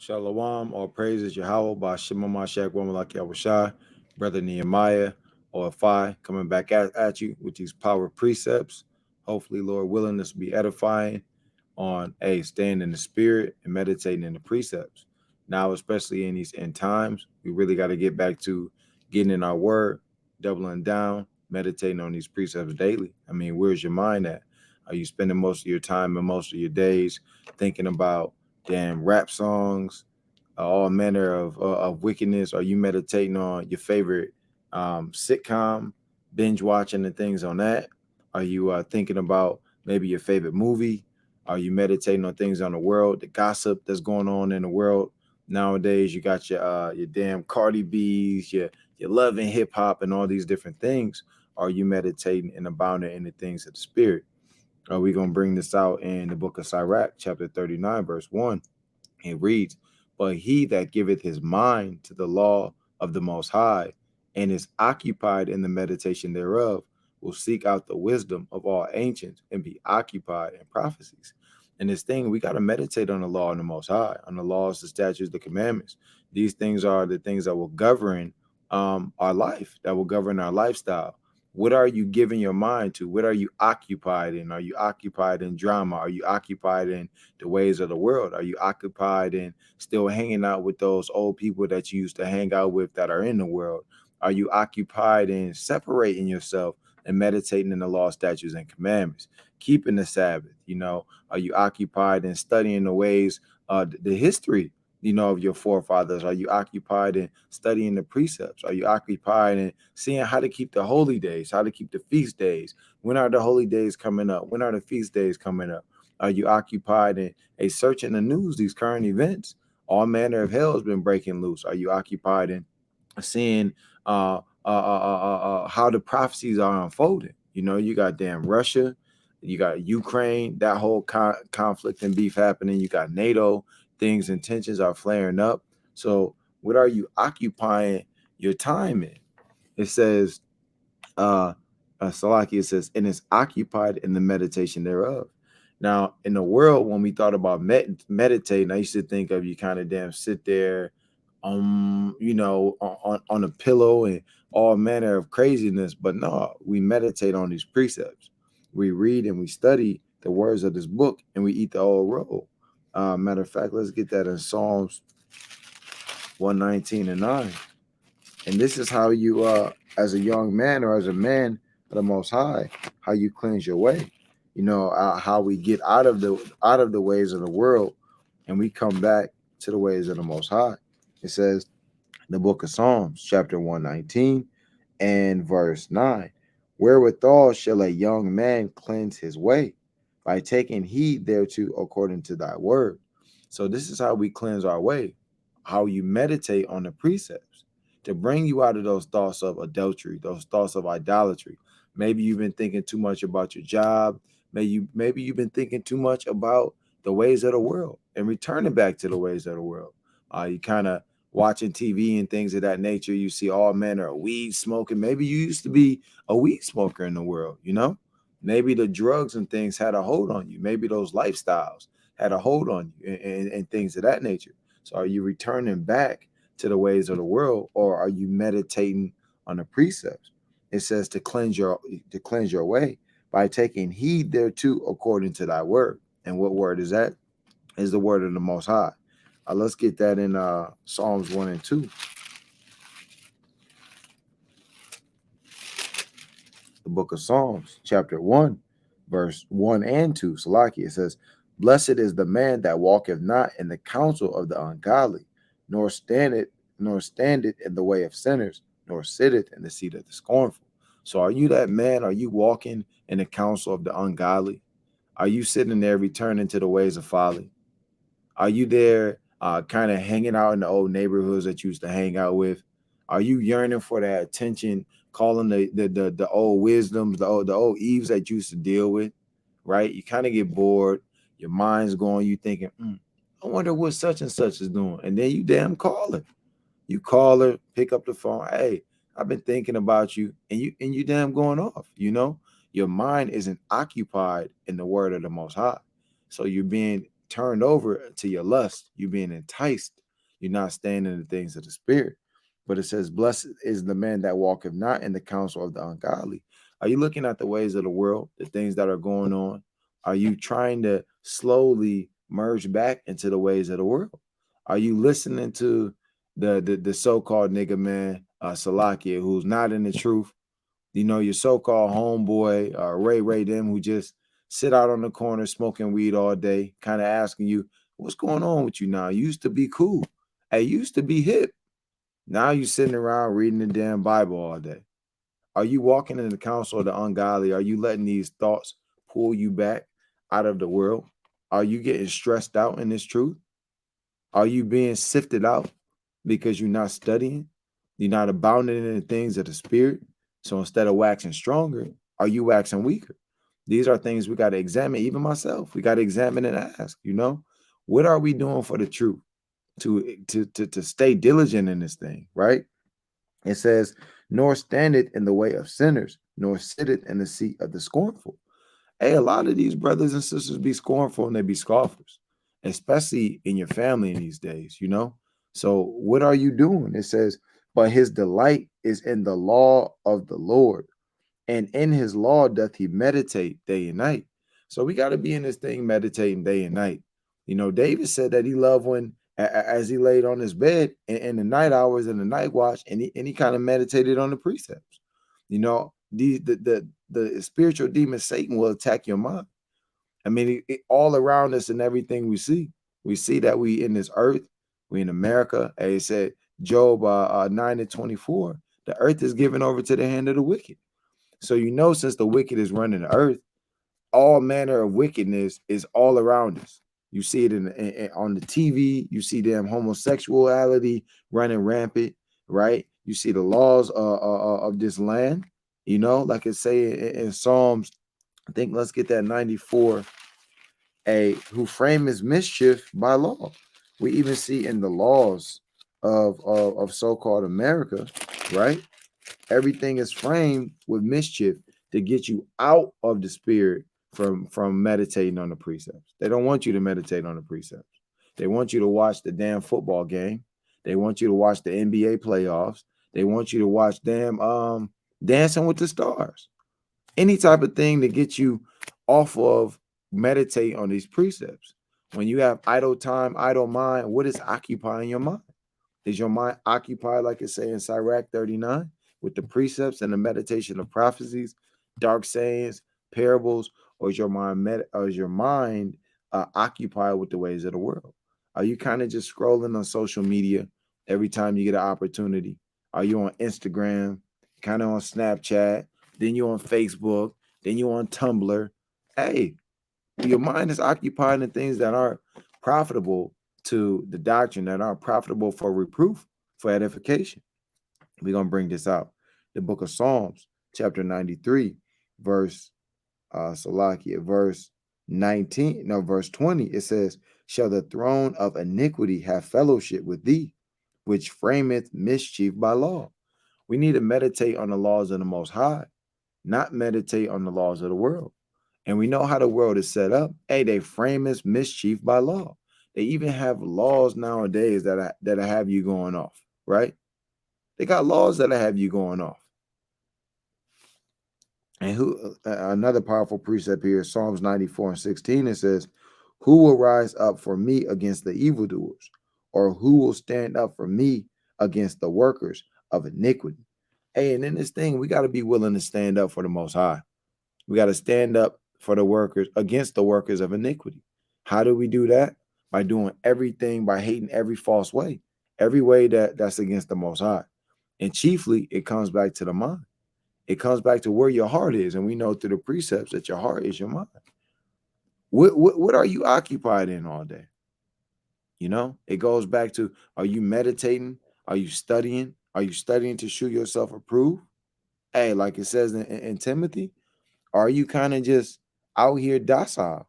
Shalom, all praises Yahweh by Shema Mashak Wamalak Yahushai, Brother Nehemiah, O.F.I, coming back at you with these power precepts. Hopefully, Lord willing, this will be edifying on staying in the spirit and meditating in the precepts. Now, especially in these end times, we really got to get back to getting in our word, doubling down, meditating on these precepts daily. I mean, where's your mind at? Are you spending most of your time and most of your days thinking about damn rap songs, all manner of wickedness? Are you meditating on your favorite sitcom, binge watching and things on that? Are you thinking about maybe your favorite movie? Are you meditating on things on the world, the gossip that's going on in the world nowadays? You got your damn Cardi B's, your loving hip hop, and all these different things. Are you meditating and abounding in the things of the spirit? Are we gonna bring this out in the book of Sirach, chapter 39, verse 1? It reads, "But he that giveth his mind to the law of the Most High, and is occupied in the meditation thereof, will seek out the wisdom of all ancients and be occupied in prophecies." And this thing, we got to meditate on the law of the Most High, on the laws, the statutes, the commandments. These things are the things that will govern our life, that will govern our lifestyle. What are you giving your mind to? What are you occupied in? Are you occupied in drama? Are you occupied in the ways of the world? Are you occupied in still hanging out with those old people that you used to hang out with that are in the world? Are you occupied in separating yourself and meditating in the law, statutes, and commandments, keeping the Sabbath? Are you occupied in studying the ways, the history, of your forefathers? Are you occupied in studying the precepts? Are you occupied in seeing how to keep the holy days, how to keep the feast days? When are the holy days coming up? When are the feast days coming up? Are you occupied in a search in the news, these current events? All manner of hell has been breaking loose. Are you occupied in seeing how the prophecies are unfolding? You got damn Russia, you got Ukraine, that whole conflict and beef happening. You got NATO, things and tensions are flaring up. So what are you occupying your time in? It says, Salaki, it says, and is occupied in the meditation thereof. Now, in the world, when we thought about meditating, I used to think of you kind of damn sit there, on a pillow and all manner of craziness. But no, we meditate on these precepts. We read and we study the words of this book, and we eat the whole roll. Matter of fact, let's get that in Psalms 119 and 9. And this is how you, as a young man or as a man of the Most High, how you cleanse your way. How we get out of the ways of the world, and we come back to the ways of the Most High. It says in the book of Psalms, chapter 119 and verse 9, "Wherewithal shall a young man cleanse his way? By taking heed thereto according to thy word." So this is how we cleanse our way, how you meditate on the precepts to bring you out of those thoughts of adultery, those thoughts of idolatry. Maybe you've been thinking too much about your job. Maybe you've been thinking too much about the ways of the world and returning back to the ways of the world. You kind of watching TV and things of that nature. You see all manner of weed smoking. Maybe you used to be a weed smoker in the world, Maybe the drugs and things had a hold on you. Maybe those lifestyles had a hold on you and things of that nature. So are you returning back to the ways of the world, or are you meditating on the precepts? It says to cleanse your way by taking heed thereto according to thy word. And what word is that? Is the word of the Most High. Let's get that in Psalms 1 and 2. The book of Psalms, chapter 1, verse 1 and 2. Salaki, it says, "Blessed is the man that walketh not in the counsel of the ungodly, nor standeth in the way of sinners, nor sitteth in the seat of the scornful." So are you that man? Are you walking in the counsel of the ungodly? Are you sitting there returning to the ways of folly? Are you there kind of hanging out in the old neighborhoods that you used to hang out with? Are you yearning for that attention, calling the old wisdoms, the old Eves that you used to deal with, right? You kind of get bored. Your mind's going, you thinking, I wonder what such and such is doing. And then you damn call her. You call her, pick up the phone. Hey, I've been thinking about you, and you damn going off. Your mind isn't occupied in the word of the Most High. So you're being turned over to your lust. You're being enticed. You're not staying in the things of the spirit. But it says, blessed is the man that walketh not in the counsel of the ungodly. Are you looking at the ways of the world, the things that are going on? Are you trying to slowly merge back into the ways of the world? Are you listening to the so-called nigga man, Salakia, who's not in the truth? You know, your so-called homeboy, Ray them, who just sit out on the corner smoking weed all day, kind of asking you, what's going on with you now? You used to be cool. Hey, you used to be hip. Now you sitting around reading the damn Bible all day. Are you walking in the counsel of the ungodly? Are you letting these thoughts pull you back out of the world? Are you getting stressed out in this truth? Are you being sifted out because you're not studying? You're not abounding in the things of the spirit. So instead of waxing stronger, are you waxing weaker? These are things we got to examine, even myself. We got to examine and ask, what are we doing for the truth to stay diligent in this thing, right? It says, nor standeth in the way of sinners, nor sitteth in the seat of the scornful. Hey, a lot of these brothers and sisters be scornful and they be scoffers, especially in your family in these days. So what are you doing? It says, but his delight is in the law of the Lord, and in his law doth he meditate day and night. So we got to be in this thing meditating day and night. David said that he loved when, as he laid on his bed in the night hours and the night watch, and he kind of meditated on the precepts. The spiritual demon Satan will attack your mind. I mean, all around us and everything we see that we in this earth, we in America. As it said, Job 9:24, the earth is given over to the hand of the wicked. So since the wicked is running the earth, all manner of wickedness is all around us. You see it on the TV. You see damn homosexuality running rampant, right? You see the laws of this land. Like it say in Psalms, I think let's get that 94. Who frame his mischief by law. We even see in the laws of so-called America, right? Everything is framed with mischief to get you out of the spirit from meditating on the precepts. They don't want you to meditate on the precepts. They want you to watch the damn football game. They want you to watch the NBA playoffs. They want you to watch damn Dancing with the Stars. Any type of thing to get you off of meditate on these precepts. When you have idle time, idle mind, what is occupying your mind? Is your mind occupied, like it say in Sirach 39, with the precepts and the meditation of prophecies, dark sayings, parables, or is your mind occupied with the ways of the world? Are you kind of just scrolling on social media every time you get an opportunity? Are you on Instagram, kind of on Snapchat, then you on Facebook, then you on Tumblr? Hey, your mind is occupied in things that aren't profitable to the doctrine, that aren't profitable for reproof, for edification. We're going to bring this out. The book of Psalms, chapter 93, verse verse 19, no, verse 20, it says, shall the throne of iniquity have fellowship with thee, which frameth mischief by law? We need to meditate on the laws of the Most High, not meditate on the laws of the world. And we know how the world is set up. Hey, they frame this mischief by law. They even have laws nowadays that have you going off, right? They got laws that have you going off. And another powerful precept here, Psalms 94:16, it says, who will rise up for me against the evildoers? Or who will stand up for me against the workers of iniquity? Hey, and in this thing, we got to be willing to stand up for the Most High. We got to stand up for the workers, against the workers of iniquity. How do we do that? By doing everything, by hating every false way, every way that's against the Most High. And chiefly, it comes back to the mind. It comes back to where your heart is. And we know through the precepts that your heart is your mind. What are you occupied in all day? It goes back to, are you meditating? Are you studying? Are you studying to show yourself approved? Hey, like it says in Timothy, are you kind of just out here docile?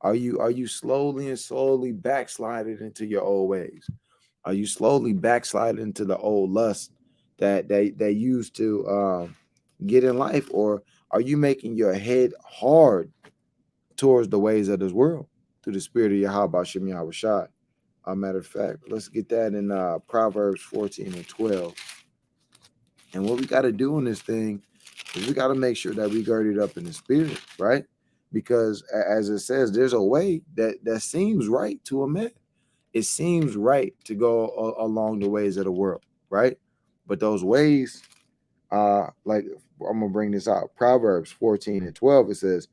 Are you slowly backsliding into your old ways? Are you slowly backsliding into the old lust that they used to get in life? Or are you making your head hard towards the ways of this world? through the spirit of Yahweh Shem Yahweh Shai. Matter of fact, let's get that in Proverbs 14 and 12. And what we got to do in this thing is we got to make sure that we gird it up in the spirit, right? Because as it says, there's a way that seems right to a man. It seems right to go along the ways of the world, right? But those ways, like I'm gonna bring this out. Proverbs 14 and 12, it says,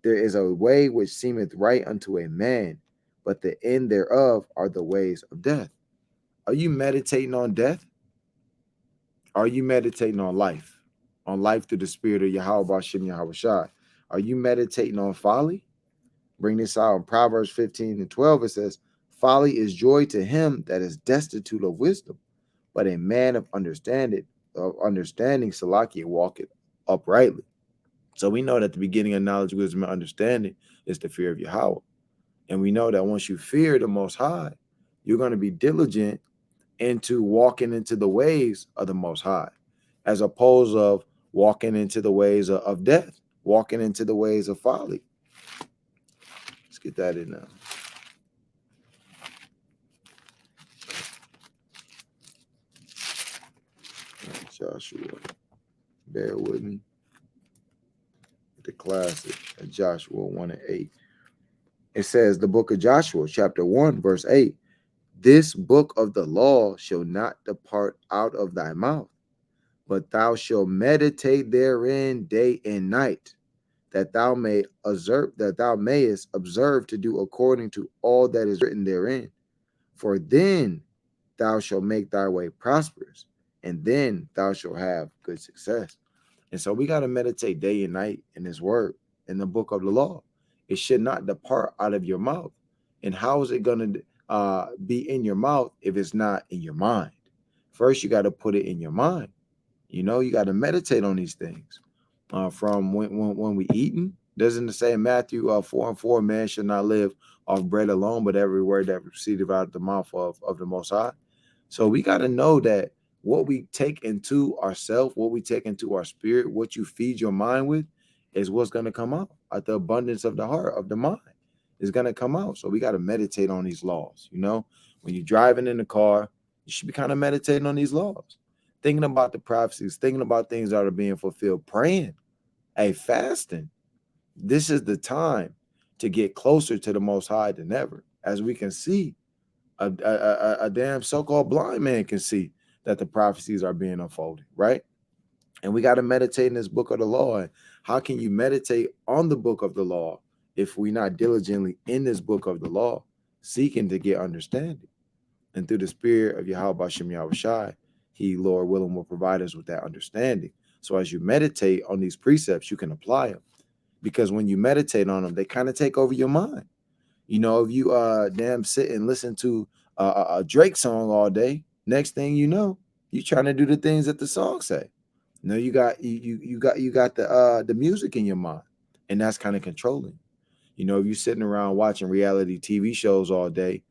there is a way which seemeth right unto a man, but the end thereof are the ways of death. Are you meditating on death? Are you meditating on life? On life through the spirit of Yahweh Shem Yahweh Shai? Are you meditating on folly? Bring this out in Proverbs 15 and 12. It says, folly is joy to him that is destitute of wisdom, but a man of understanding, Salakia, walketh uprightly. So we know that the beginning of knowledge, wisdom, and understanding is the fear of Yahweh. And we know that once you fear the Most High, you're going to be diligent into walking into the ways of the Most High, as opposed of walking into the ways of death, walking into the ways of folly. Let's get that in now. Joshua, bear with me. The classic, Joshua 1 and 8. It says, the book of Joshua, chapter 1, verse 8. This book of the law shall not depart out of thy mouth, but thou shalt meditate therein day and night, that thou mayest observe to do according to all that is written therein. For then thou shalt make thy way prosperous, and then thou shalt have good success. And so we got to meditate day and night in this word, in the book of the law. It should not depart out of your mouth. And how is it going to be in your mouth if it's not in your mind? First, you got to put it in your mind. You know, you got to meditate on these things. From when we eating, doesn't it say in Matthew 4 and 4, man should not live off bread alone, but every word that proceedeth out of the mouth of the Most High. So we got to know that what we take into ourselves, what we take into our spirit, what you feed your mind with is what's going to come out. At the abundance of the heart, of the mind, is going to come out. So we got to meditate on these laws. You know, when you're driving in the car, you should be kind of meditating on these laws, thinking about the prophecies, thinking about things that are being fulfilled, praying, fasting. This is the time to get closer to the Most High than ever. As we can see, a damn so-called blind man can see that the prophecies are being unfolded, right? And we got to meditate in this book of the law. And how can you meditate on the book of the law if we're not diligently in this book of the law, seeking to get understanding? And through the spirit of Yahweh Shem Yahweh Shai, he, Lord willing, will provide us with that understanding. So as you meditate on these precepts, you can apply them. Because when you meditate on them, they kind of take over your mind. You know, if you damn sit and listen to a Drake song all day, next thing you know, you're trying to do the things that the song say. You know, you got the music in your mind, and that's kind of controlling. You know, if you're sitting around watching reality TV shows all day,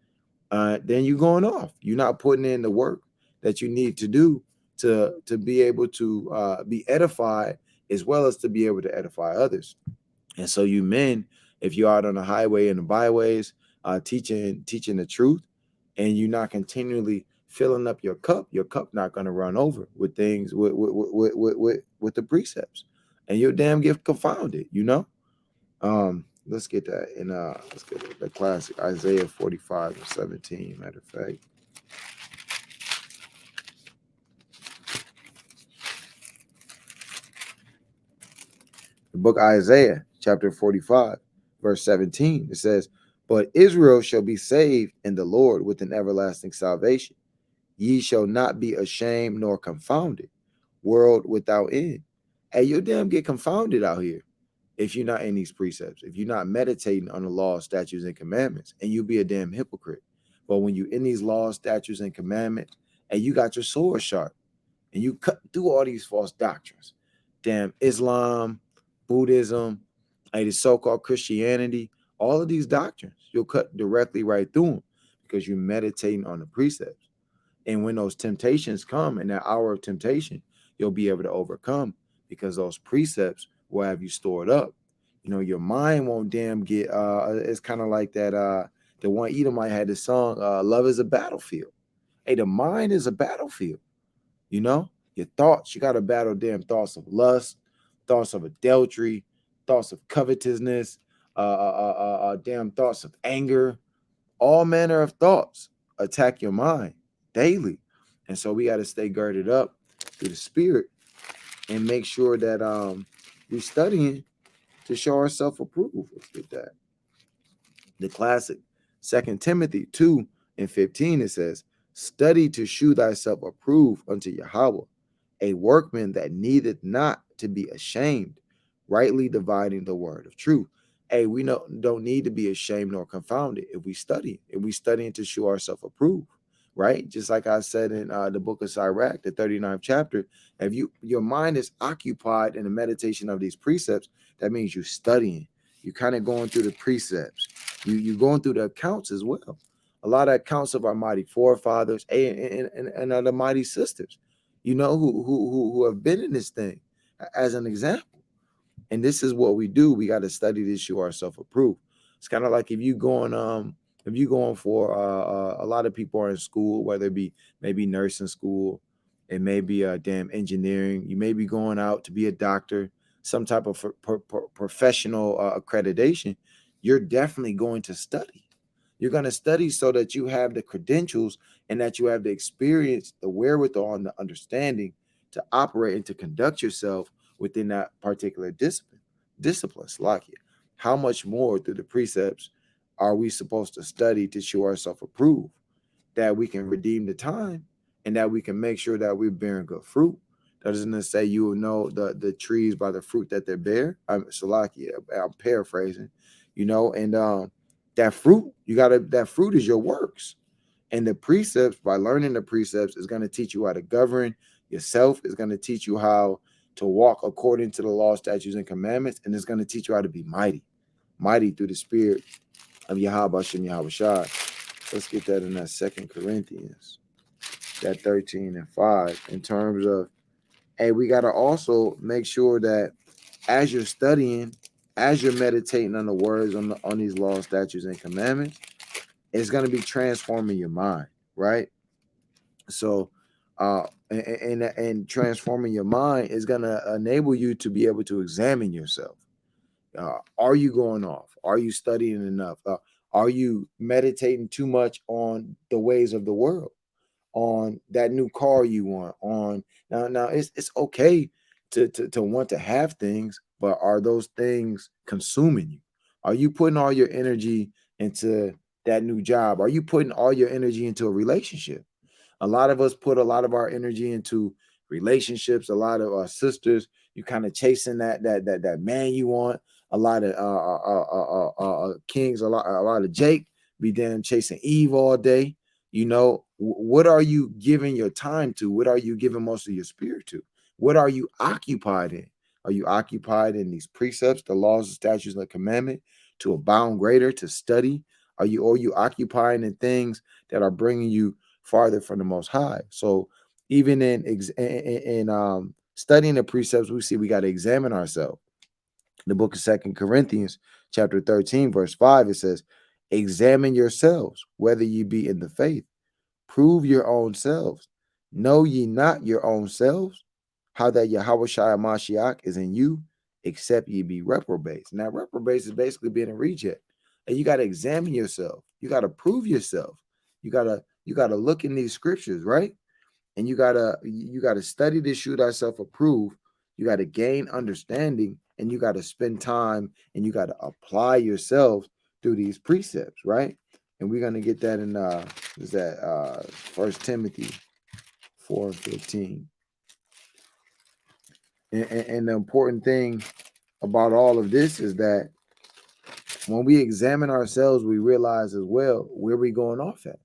then you're going off. You're not putting in the work that you need to do to be able to be edified, as well as to be able to edify others. And so you men, if you're out on the highway and the byways, teaching the truth, and you're not continually filling up your cup not going to run over with things with the precepts, and you'll damn get confounded. You know. Let's get that in. Let's get the classic Isaiah 45 and 17. Matter of fact. The book of Isaiah, chapter 45, verse 17, it says, but Israel shall be saved in the Lord with an everlasting salvation. Ye shall not be ashamed nor confounded, world without end. Hey, you'll damn get confounded out here if you're not in these precepts, if you're not meditating on the laws, statutes, and commandments, and you'll be a damn hypocrite. But when you're in these laws, statutes, and commandments, and you got your sword sharp, and you cut through all these false doctrines, damn Islam, Buddhism, the so-called Christianity, all of these doctrines, you'll cut directly right through them because you're meditating on the precepts. And when those temptations come, in that hour of temptation, you'll be able to overcome because those precepts will have you stored up. Your mind won't damn get it's kind of like that the one Edomite had the song, Love is a Battlefield. Hey, the mind is a battlefield. Your thoughts, you got to battle damn thoughts of lust, thoughts of adultery, thoughts of covetousness, damn thoughts of anger, all manner of thoughts attack your mind daily. And so we got to stay girded up through the spirit and make sure that we're studying to show ourselves approved. Let's get that. The classic 2 Timothy 2:15, it says, study to shew thyself approved unto Yahweh, a workman that needeth not to be ashamed, rightly dividing the word of truth. Hey, we don't need to be ashamed nor confounded if we studying to show ourselves approved, right? Just like I said in the book of Sirach, the 39th chapter, if your mind is occupied in the meditation of these precepts, that means you're studying. You're kind of going through the precepts. You're going through the accounts as well. A lot of accounts of our mighty forefathers and other mighty sisters, who have been in this thing as an example. And this is what we do. We got to study to show ourselves approved. It's kind of like if you going for a lot of people are in school, whether it be maybe nursing school, it may be damn engineering. You may be going out to be a doctor, some type of professional accreditation. You're definitely going to study. You're going to study so that you have the credentials and that you have the experience, the wherewithal, and the understanding to operate and to conduct yourself within that particular discipline. Slakia. How much more through the precepts are we supposed to study to show ourselves approved, that we can redeem the time and that we can make sure that we're bearing good fruit? Doesn't it say you will know the trees by the fruit that they bear? I'm paraphrasing, and that fruit, that fruit is your works. And the precepts, by learning the precepts, is going to teach you how to govern yourself. It's going to teach you how to walk according to the law, statutes, and commandments. And it's going to teach you how to be mighty through the spirit of Yahweh Shem Yahweh Shai. Let's get that in that 2 Corinthians, that 13:5, in terms of, hey, we got to also make sure that as you're studying, as you're meditating on the words on these laws, statutes, and commandments, it's going to be transforming your mind, right? So, and transforming your mind is going to enable you to be able to examine yourself. Are you going off? Are you studying enough? Are you meditating too much on the ways of the world? On that new car you want? On now, it's okay to want to have things, but are those things consuming you? Are you putting all your energy into that new job? Are you putting all your energy into a relationship? A lot of us put a lot of our energy into relationships. A lot of our sisters, you kind of chasing that man you want. A lot of kings, a lot of Jake be damn chasing Eve all day. What are you giving your time to? What are you giving most of your spirit to? What are you occupied in? Are you occupied in these precepts, the laws, the statutes, and the commandment, to abound greater, to study? Are you occupying in things that are bringing you farther from the Most High? So even in studying the precepts, we see we got to examine ourselves. The book of 2 Corinthians chapter 13, verse 5, it says, examine yourselves, whether ye be in the faith. Prove your own selves. Know ye not your own selves, how that Yahweh Shai Mashiach is in you, except ye be reprobates. Now, reprobates is basically being a reject. And you got to examine yourself. You got to prove yourself. You gotta look in these scriptures, right? And you gotta study to show thyself approved. You gotta gain understanding, and you gotta spend time, and you gotta apply yourself through these precepts, right? And we're gonna get that in is that 1 Timothy 4:15. And the important thing about all of this is that when we examine ourselves, we realize as well where we going off at.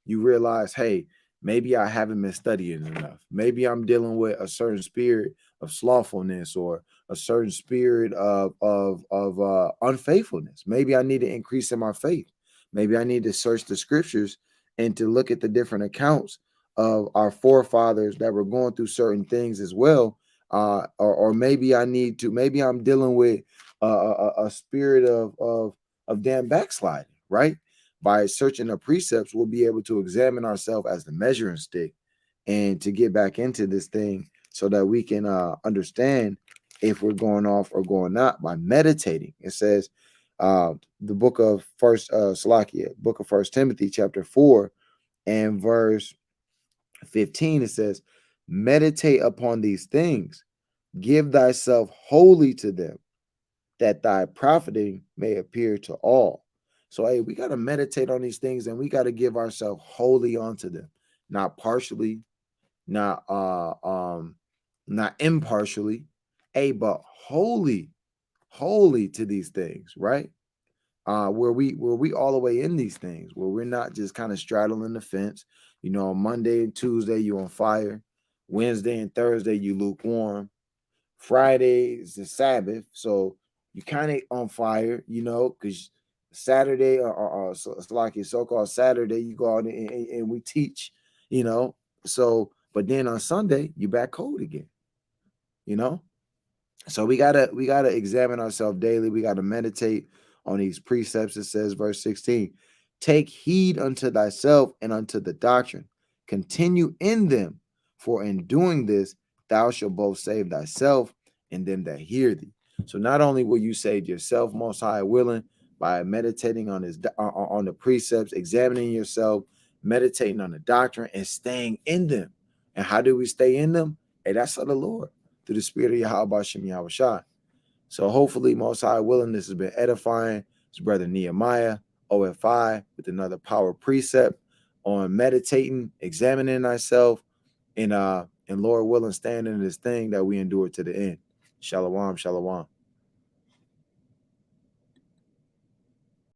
You realize, hey, maybe I haven't been studying enough. Maybe I'm dealing with a certain spirit of slothfulness or a certain spirit of unfaithfulness. Maybe I need to increase in my faith. Maybe I need to search the scriptures and to look at the different accounts of our forefathers that were going through certain things as well. Or maybe maybe I'm dealing with a spirit of damn backsliding, right? By searching the precepts, we'll be able to examine ourselves as the measuring stick and to get back into this thing so that we can understand if we're going off or going not by meditating. It says the book of book of First Timothy, chapter 4 and verse 15, it says, meditate upon these things, give thyself wholly to them, that thy profiting may appear to all. So, hey, we got to meditate on these things and we got to give ourselves wholly onto them, not partially, not not impartially, but wholly to these things, right? Where we all the way in these things, where we're not just kind of straddling the fence. On Monday and Tuesday you on fire, Wednesday and Thursday you lukewarm, Friday is the Sabbath, so you kind of on fire, because Saturday or so it's like your so-called Saturday, you go out and we teach, So, but then on Sunday you back cold again, you know. So we gotta examine ourselves daily. We gotta meditate on these precepts. It says, verse 16, take heed unto thyself and unto the doctrine. Continue in them, for in doing this thou shalt both save thyself and them that hear thee. So not only will you save yourself, most high willing, by meditating on on the precepts, examining yourself, meditating on the doctrine, and staying in them. And how do we stay in them? Hey, that's of the Lord, through the spirit of Yahweh Shem Yahweh Shai. So hopefully, most high willing, this has been edifying. It's brother Nehemiah, O.F.I, with another power precept on meditating, examining ourselves, and Lord willing, standing in this thing that we endure to the end. Shalom, shalom.